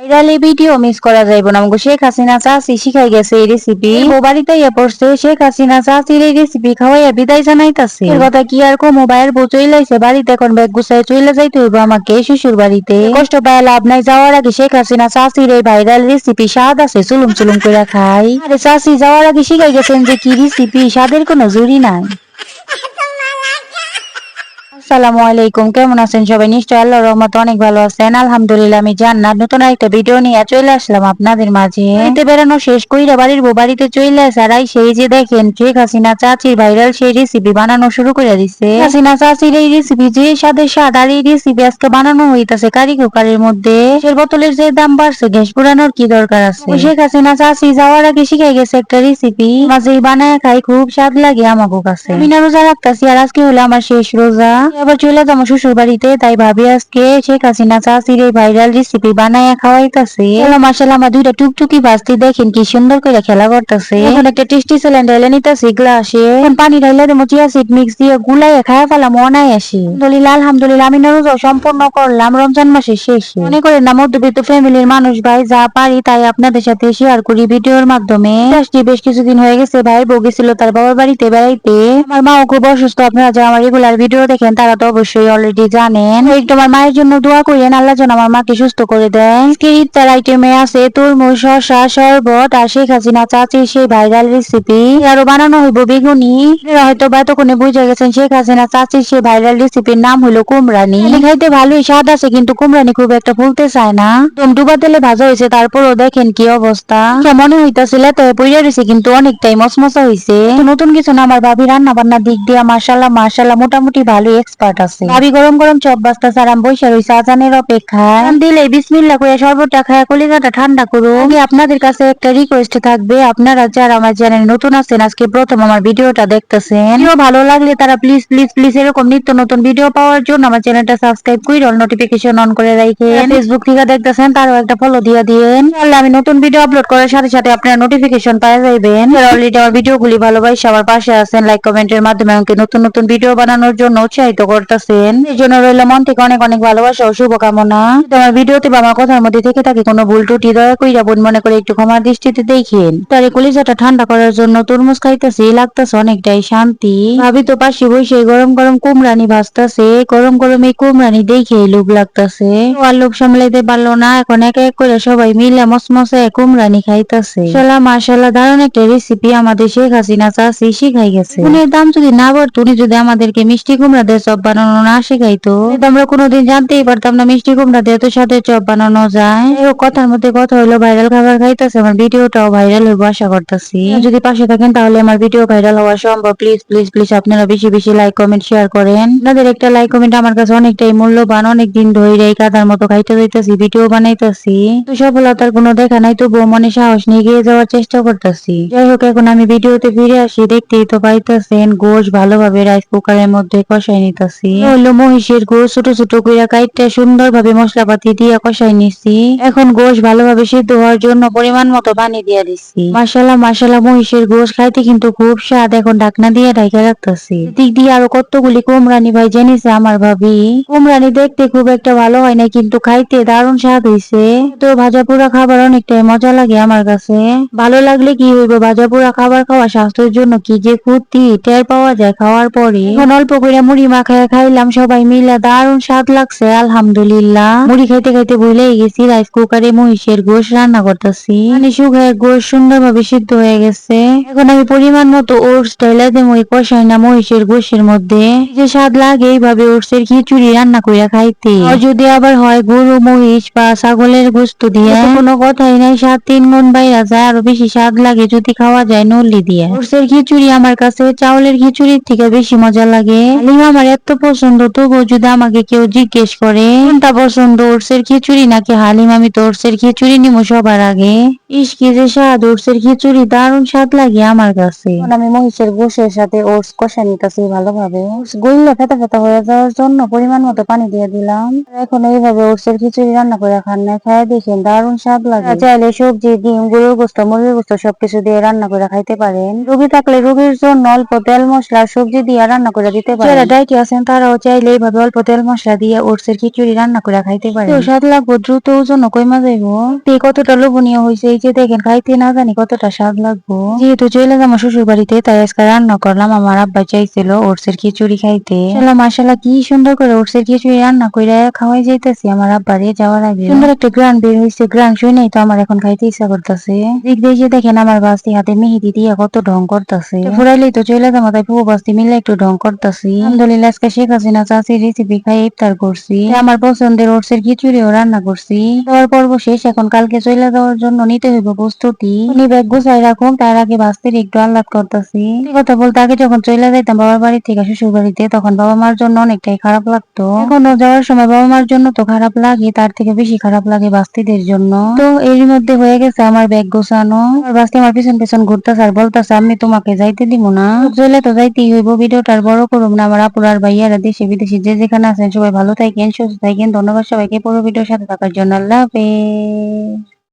Viral এই video miss করা যাইব না। আমাকে শেখ হাসিনা চাচি শিখাই গেছে এই রেসিপি। ও বাড়িতে ইয়ে পড়ছে শেখ হাসিনা চাচির এই রেসিপি খাওয়াইয়া বিদায় জানাইতাছে। এর কথা কি আর কমো, ভাইয়ের বউ চইলাইছে বাড়িতে, এখন ব্যাগ গুছায় চইলা যাইতে হইব আমাকে শ্বশুর বাড়িতে। কষ্ট পায় লাভ নাই, যাওয়ার আগে শেখ হাসিনা চাচির এই ভাইরাল রেসিপি স্বাদ আছে চুলুম চুলুম করে খাই। আরে চাচি যাওয়ার আগে শিখাই গেছেন যে কি রেসিপি, স্বাদের কোনো জুড়ি নাই। আসসালামু আলাইকুম, কেমন আছেন সবাই? নিশ্চয় আল্লাহর রহমতে অনেক ভালো আছেন। আলহামদুলিল্লাহ আমি জান্নাত নতুন একটা ভিডিও নিয়ে চলে আসলাম আপনাদের মাঝে। বাড়িতে বেড়ানো শেষ কইরা বাড়ির বউ বাড়িতে চলে আসারাই সেই যে দেখেন শেখ হাসিনা চাচির ভাইরাল সেই রেসিপি বানানো শুরু করে দিছে। হাসিনা চাচির এই রেসিপি যে স্বাদের স্বাদ, আর এই রেসিপি আজকে বানানো হইতাছে কারি কুকারের মধ্যে। গ্যাসের বোতলের যে দাম বাড়ছে গ্যাস পুরানোর কি দরকার আছে। শেখ হাসিনা চাচি যাওয়ার আগে শিখাই গেছে একটা রেসিপি, মাঝেই বানায় খাই খুব স্বাদ লাগে আমাকে কাছে। আমি না রোজা রাখতাছি, আর আজকে হলো আমার শেষ রোজা। আবার চলে যাবো শ্বশুর বাড়িতে, তাই ভাবি আজকে শেখ হাসিনা চাচির এই ভাইরাল রেসিপি বানাইয়া খাওয়াইতাছে। মাশাআল্লাহ আমার দুইটা টুকটুকি বাস্তি দেখেন কি সুন্দর করে খেলা করতেছে। এখন একটা টেস্টি স্যালাড ঢাইলা নিতেছি গ্লাসে, এখন পানি ঢাইলা দেবো, চিয়া সিড মিক্স দিয়ে গুলাইয়া খাওয়া ফেলাম অনায়াসে। আলহামদুলিল্লাহ আমি না রোজা সম্পূর্ণ করলাম রমজান মাসের শেষে। মনে করেন না মধ্যবিত্ত ফ্যামিলির মানুষ ভাই, যা পারি তাই আপনাদের সাথে শেয়ার করি ভিডিওর মাধ্যমে। বেশ কিছুদিন হয়ে গেছে ভাই বউ গেছিল তার বাবার বাড়িতে বেড়াইতে। আমার মাও খুব অসুস্থ, আপনারা যারা আমার রেগুলার ভিডিও দেখেন তারা তো অবশ্যই অলরেডি জানেন। একটু আমার মায়ের জন্য দোয়া করেন, আল্লাহ যেন আমার মাকে সুস্থ করে দেন। ইফতার আইটেমে আছে তরমুজ, শসা, শরবত আর শেখ হাসিনা চাচির সেই ভাইরাল রেসিপি। আরো বানানো হইব বেগুনি। হয়তো বা তখনই বুঝে গেছেন শেখ হাসিনা চাচির সেই ভাইরাল রেসিপির নাম হলো কুমড়ানি। খাইতে ভালোই স্বাদ আছে, কিন্তু কুমড়ানি খুব একটা ফুলতে চায় না। ডুবা তেলে ভাজা হয়েছে, তারপরও দেখেন কি অবস্থা। মনে হইতাছিল তো পইরা রয়েছে, কিন্তু অনেকটাই মসমসা হয়েছে। নতুন কিছু না, আমার ভাবি রান্না বান্নার দিক দিয়ে মাশাআল্লাহ মোটামুটি ভালো এক্সপার্ট আছে। ভাবি গরম গরম চপ বাস্তা সারাম বৈশা রয়েছে আজানের অপেক্ষায়। দিলে বিসমিল্লাহ করে শরবতটা খায় কলিজাটা ঠান্ডা করুন। আপনাদের কাছে একটা রিকোয়েস্ট থাকবে, আপনারা যারা আমার চ্যানেল নতুন আছেন, আজকে প্রথম আমার ভিডিওটা দেখতেছেন, ভালো লাগলে তারা প্লিজ প্লিজ প্লিজ এরকম নিত্য নতুন ভিডিও পাওয়ার জন্য আমার চ্যানেলটা সাবস্ক্রাইব করে অল নোটিফিকেশন অন করে রাখেন। ফেসবুক থেকে দেখতেছেন তারও একটা ফলো দিয়ে দিয়েন, তাহলে আমি নতুন ভিডিও আপলোড করার সাথে সাথে আপনারা নোটিফিকেশন পেয়ে যাবেন। অলরেডি আমার ভিডিওগুলি ভালোবাসে আমার পাশে আছেন, লাইক কমেন্টের মাধ্যমে আমাকে নতুন নতুন ভিডিও বানানোর জন্য উৎসাহিত করতেছেন। এই জন্য রইল মন থেকে অনেক অনেক ভালোবাসা ও শুভকামনা। আমার ভিডিওতে বা আমার কথার মধ্যে থেকে থাকে কোনো ভুল ত্রুটি দয়া কইরা বোন মনে করে একটু ক্ষমার দৃষ্টিতে দেখেন। তার কলিজাটা ঠান্ডা করার জন্য তরমুজ খাইতেছি, লাগতেছে অনেকটাই শান্তি। ভাবি তো পাশে বসে গরম গরম কুমড়ানি ভাজতেছে, গরম গরম এই কুমড়ানি দেখে লোভ লাগতেছে। আর লোভ সামলাইতে পারলো না, এখন এক এক করে সবাই মিলে মসমসে কুমড়ানি খাইতেছে। মাশাআল্লাহ দারুণ একটা রেসিপি আমাদের শেখ হাসিনা চাচি শিখাই গেছে। উনির দাম যদি না বাড়তো, উনি যদি আমাদেরকে মিষ্টি কুমড়া দিয়ে চপ বানানো না শেখাইতো, আমরা কোনোদিন জানতেই পারতাম না মিষ্টি কুমড়া দিয়ে এত সাথে চপ বানানো যায়। কথার মধ্যে কথা হইলো ভাইরাল খাবার খাইতেছে, আমার ভিডিওটাও ভাইরাল হইব আশা করতেছি। যদি পাশে থাকেন তাহলে আমার ভিডিও ভাইরাল হওয়া সম্ভব। প্লিজ প্লিজ প্লিজ আপনারা বেশি বেশি লাইক কমেন্ট শেয়ার করেন। আপনাদের একটা লাইক কমেন্ট আমার কাছে অনেকটাই মূল্যবান। অনেকদিন ধরে এই কাদার মতো খাইতে যাইতেছি, ভিডিও বানাইতেছি, তো সফলতার কোনো দেখা নাই, তবুও মনে সাহস নিয়ে এগিয়ে যাওয়ার চেষ্টা করতেছি। যাই হোক এখন আমি ভিডিওতে ফিরে আসি। দেখতেই তো পাইতেছেন গোশ ভালোভাবে রাইস কুকারের মধ্যে কষাই নিতেছি। হইলো মহিষের গোশ ছোট ছোট করে কাইটটা সুন্দরভাবে মশলাপাতি দিয়ে কষাই নিছি। এখন গোশ ভালোভাবে সিদ্ধ হওয়ার জন্য পরিমাণ মতো পানি দিয়ে দিচ্ছি। মাশাআল্লাহ মহিষের গোশ খাইতে কিন্তু খুব স্বাদ। এখন ঢাকনা দিয়ে ঢাকা রাখতেছি। দিক দিয়ে আরো কতগুলি কুমড়ানি ভাই জেনেছে আমার ভাবি। কুমড়ানি দেখতে খুব একটা ভালো হয় না, কিন্তু খাইতে দারুণ স্বাদ হইছে। তো ভাজা পোড়া খাবার অনেকটাই মজা লাগে আমার কাছে। ভালো লাগলে কি হইব, ভাজা পোড়া খাবার খাওয়া স্বাস্থ্যের জন্য কি যে ক্ষতি টের পাওয়া যায় খাওয়ার পরে। এখন অল্প করে মুড়ি মাখায় খাইলাম সবাই মিলে, দারুণ স্বাদ লাগছে আলহামদুলিল্লাহ। মুড়ি খাইতে খাইতে ভুলেই গেছি রাইস কুকারে মহিষের গোশ রান্না করতেছি। মানে শুকায় গোশ সুন্দরভাবে সিদ্ধ হয়ে গেছে। এখন আমি পরিমাণ মতো ওটস ঢাইলা দেব ওই কষাই না মহিষের গোশের মধ্যে। যে স্বাদ লাগে এইভাবে ওটসের খিচুড়ি রান্না করে খাইতে। আর যদি আবার হয় গরু মহিষ বা ছাগলের গোস্ত দিয়ে, কোনো কথাই নাই, স্বাদ 3 গুণ বাইরা যায়। আরো বেশি স্বাদ লাগে যদি খাওয়া যায় নল্লি দিয়ে। ওটসের খিচুড়ি আমার কাছে চাউলের খিচুড়ির থেকে বেশি মজা লাগে। হালিম আমার এত পছন্দ, তবুও যদি আমাকে কেউ জিজ্ঞেস করে কোনটা পছন্দ ওটসের খিচুড়ি নাকি হালিম, আমি তো ওটসের খিচুড়ি নিবো সবার আগে। ইস কি যে স্বাদ, ওটসের খিচুড়ি দারুণ স্বাদ লাগে আমার কাছে। আমি মহিষের গোশের সাথে ওটস কষা নিতেছি ভালোভাবে। ওটস গইলে ফেটা ফেটা হয়ে যাওয়ার জন্য পরিমাণ মতো পানি দিয়ে দিলাম। এখন এইভাবে ওটসের খিচুড়ি রান্না করে খান না, খায় দেখেন দারুণ স্বাদ লাগে। চাইলে সবজি, ডিম, গরুর গোস্ত, মুরগির গোস্ত সবকিছু দিয়ে রান্না করে খাইতে পারেন। রোগী থাকলে রোগীর জন্য অল্প তেল মশলা সবজি দিয়ে রান্না করে দিতে পারেন। যারা ডায়েটে আছেন আছেন তারাও চাইলে এইভাবে অল্প তেল মশলা দিয়ে ওটসের খিচুড়ি রান্না করে খাইতে পারে। তো স্বাদ লাগবো, দ্রুত ওজন কইমা যাইবো। কতটা লোভনীয় হয়েছে, এই যে দেখেন, খাইতে না জানি কতটা স্বাদ লাগবো। যেহেতু চলে যাবো শ্বশুর বাড়িতে, তাই আজকে রান্না করলাম। আমার আব্বা চাইছিল ওটসের খিচুড়ি খাইতে। মাশাআল্লাহ কি সুন্দর করে ওটসের খিচুড়ি রান্না করে খাওয়াই যাইতেছি আমার আব্বারে যাওয়ার আগে। সুন্দর একটা গ্রান বের হয়েছে, গ্রান শুনেই তো আমার এখন খাইতে ইচ্ছা করতেছে। দিক দিয়ে দেখেন আমার বাস্তি হাতে মেহেদি দিয়ে কত ঢং করতেছে। ফুরাইলেই তো চলে যাবো, তাই ফুবু বাস্তি মিলে একটু ঢং করতেছি। আলহামদুলিল্লাহ আজকে শেখ হাসিনা চাচির রেসিপি খাই ইফতার করছি। আমার পছন্দের ওটসের খিচুড়িও রান্না করছি। খাওয়ার পর্ব শেষ, এখন কালকে চলে যাওয়ার জন্য নিতে হইব প্রস্তুতি। উনি ব্যাগ গুছাই রাখুন, তার আগে বাস্তির একটু আহ্লাদ করতেছি। কথা বলতে আগে যখন চলে যাইতাম বাবার বাড়ি থেকে শ্বশুর বাড়িতে, তখন বাবা মার জন্য অনেকটাই খারাপ লাগতো। এখনো যাওয়ার সময় বাবা মার জন্য তো খারাপ লাগে, তার থেকে বেশি খারাপ লাগে বাস্তিদের জন্য। তো এর মধ্যে হয়ে গেছে আমার ব্যাগ গোছানো। আর বাস্তি আমার পিছন পিছন ঘুরতেছে আর বলতেছে আমি তোমাকে যাইতে দিব না। চলে তো যাইতেই হইব, ভিডিওটা আর বড় করব না। আমার আপুর আর ভাইয়ারা দেশে বিদেশে যে যেখানে আছেন সবাই ভালো থাকেন, সুস্থ থাকেন। ধন্যবাদ সবাইকে পুরো ভিডিওর সাথে থাকার জন্য। আল্লাহ হাফেজ।